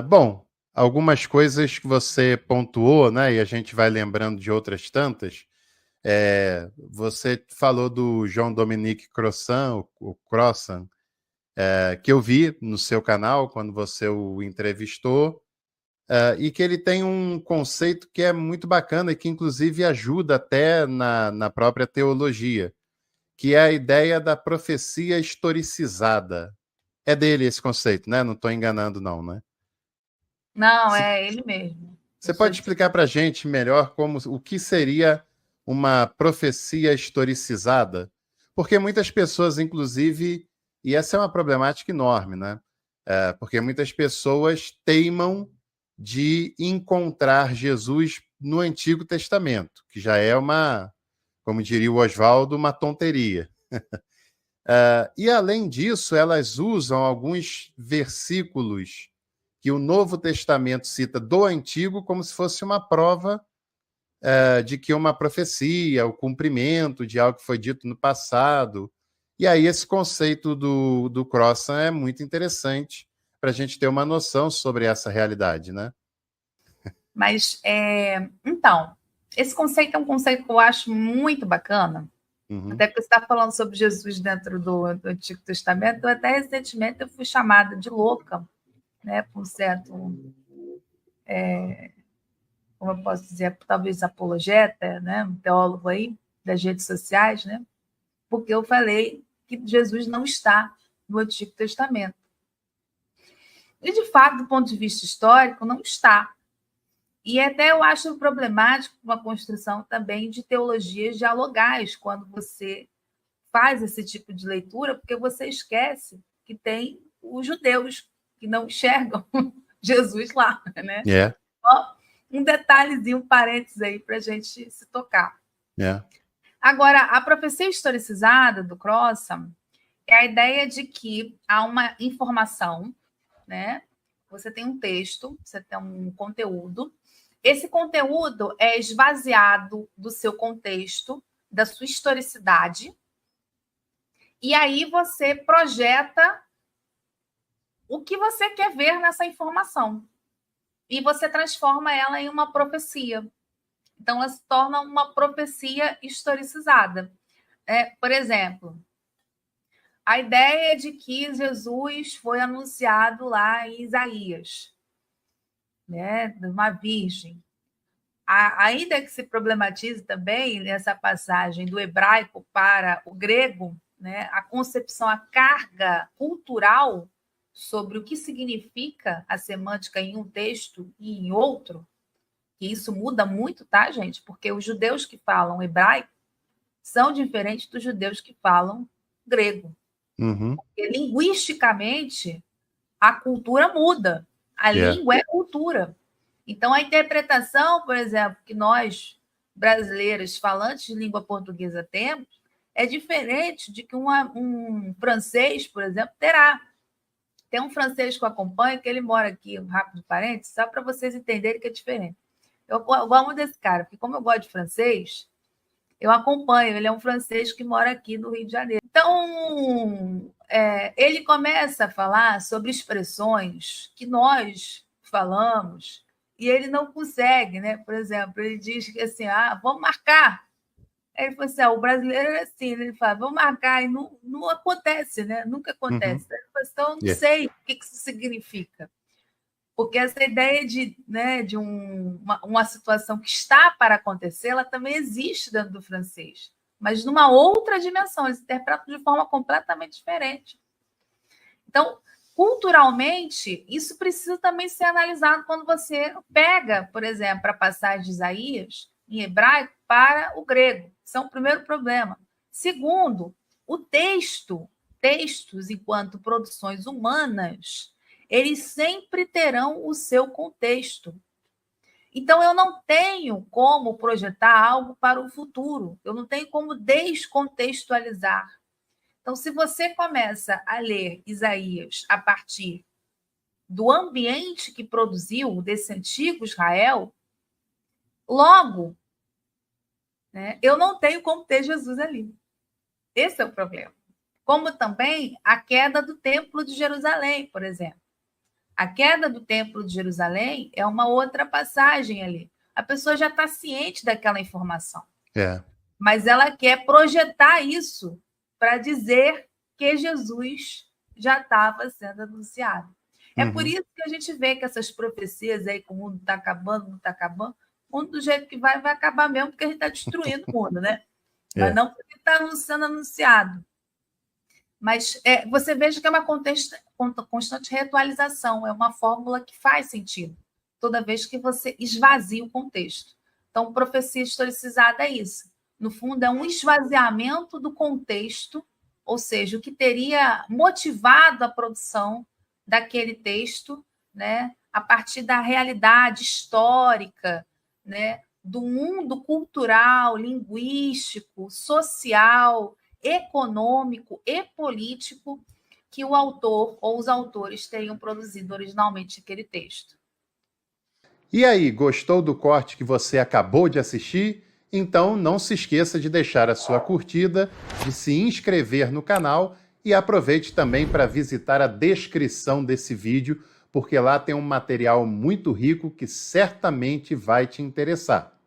Bom, algumas coisas que você pontuou, né, e a gente vai lembrando de outras tantas. Você falou do Jean-Dominique Crossan, o Crossan, que eu vi no seu canal quando você o entrevistou, e que ele tem um conceito que é muito bacana e que, inclusive, ajuda até na própria teologia, que é a ideia da profecia historicizada. É dele esse conceito, né? Não estou enganando, não, né? Não, Se- é ele mesmo. Eu Você sou pode de... explicar para a gente melhor o que seria uma profecia historicizada? Porque muitas pessoas, inclusive, e essa é uma problemática enorme, né? Porque muitas pessoas teimam de encontrar Jesus no Antigo Testamento, que já é uma, como diria o Oswaldo, uma tonteria. E além disso, elas usam alguns versículos que o Novo Testamento cita do Antigo como se fosse uma prova de que uma profecia, o cumprimento de algo que foi dito no passado. E aí esse conceito do Crossan é muito interessante para a gente ter uma noção sobre essa realidade, né? Mas, então, esse conceito é um conceito que eu acho muito bacana, Uhum. até porque você está falando sobre Jesus dentro do Antigo Testamento. Até recentemente eu fui chamada de louca, né, por um certo, como eu posso dizer, talvez apologeta, né, um teólogo aí das redes sociais, né, porque eu falei que Jesus não está no Antigo Testamento. E, de fato, do ponto de vista histórico, não está. E até eu acho problemático uma construção também de teologias dialogais, quando você faz esse tipo de leitura, porque você esquece que tem os judeus que não enxergam Jesus lá, né? É, Só um detalhezinho, um parênteses aí para a gente se tocar. é. Agora, a profecia historicizada do Crossan é a ideia de que há uma informação, né? Você tem um texto, você tem um conteúdo. Esse conteúdo é esvaziado do seu contexto, da sua historicidade, e aí você projeta o que você quer ver nessa informação. E você transforma ela em uma profecia. Então, ela se torna uma profecia historicizada. Por exemplo, a ideia de que Jesus foi anunciado lá em Isaías, né, de uma virgem. Ainda que se problematize também nessa passagem do hebraico para o grego, né, a concepção, a carga cultural sobre o que significa a semântica em um texto e em outro, e isso muda muito, tá, gente? Porque os judeus que falam hebraico são diferentes dos judeus que falam grego. Uhum. Porque, linguisticamente, a cultura muda. A É. língua é cultura. Então, a interpretação, por exemplo, que nós, brasileiros, falantes de língua portuguesa, temos, é diferente de que um francês, por exemplo, terá. Tem um francês que eu acompanho, que ele mora aqui, um rápido parênteses, só para vocês entenderem que é diferente. Eu gosto muito desse cara, porque como eu gosto de francês, eu acompanho. Ele é um francês que mora aqui no Rio de Janeiro. Então, ele começa a falar sobre expressões que nós falamos e ele não consegue, né? Por exemplo, ele diz que assim, vamos marcar. Aí ele falou assim, o brasileiro é assim, né? Ele fala, vamos marcar, e não acontece, né? Nunca Uhum. acontece. Ele falou assim, então, eu não É. sei o que isso significa. Porque essa ideia de, né, de uma situação que está para acontecer, ela também existe dentro do francês, mas numa outra dimensão, eles interpretam de forma completamente diferente. Então, culturalmente, isso precisa também ser analisado quando você pega, por exemplo, a passagem de Isaías, em hebraico, para o grego. Isso é um primeiro problema. Segundo, o textos enquanto produções humanas, eles sempre terão o seu contexto. Então, eu não tenho como projetar algo para o futuro, eu não tenho como descontextualizar. Então, se você começa a ler Isaías a partir do ambiente que produziu desse antigo Israel, logo, né, eu não tenho como ter Jesus ali. Esse é o problema. Como também a queda do Templo de Jerusalém, por exemplo. A queda do Templo de Jerusalém é uma outra passagem ali. A pessoa já está ciente daquela informação. Mas ela quer projetar isso para dizer que Jesus já estava sendo anunciado. É por isso que a gente vê que essas profecias aí, que o mundo está acabando, não está acabando, o mundo do jeito que vai acabar mesmo, porque a gente está destruindo o mundo, né? Mas não porque está sendo anunciado. Mas você veja que é uma constante reatualização, é uma fórmula que faz sentido, toda vez que você esvazia o contexto. Então, profecia historicizada é isso. No fundo, é um esvaziamento do contexto, ou seja, o que teria motivado a produção daquele texto, né, a partir da realidade histórica, né, do mundo cultural, linguístico, social, econômico e político que o autor ou os autores teriam produzido originalmente aquele texto. E aí, gostou do corte que você acabou de assistir? Então não se esqueça de deixar a sua curtida, de se inscrever no canal e aproveite também para visitar a descrição desse vídeo, porque lá tem um material muito rico que certamente vai te interessar.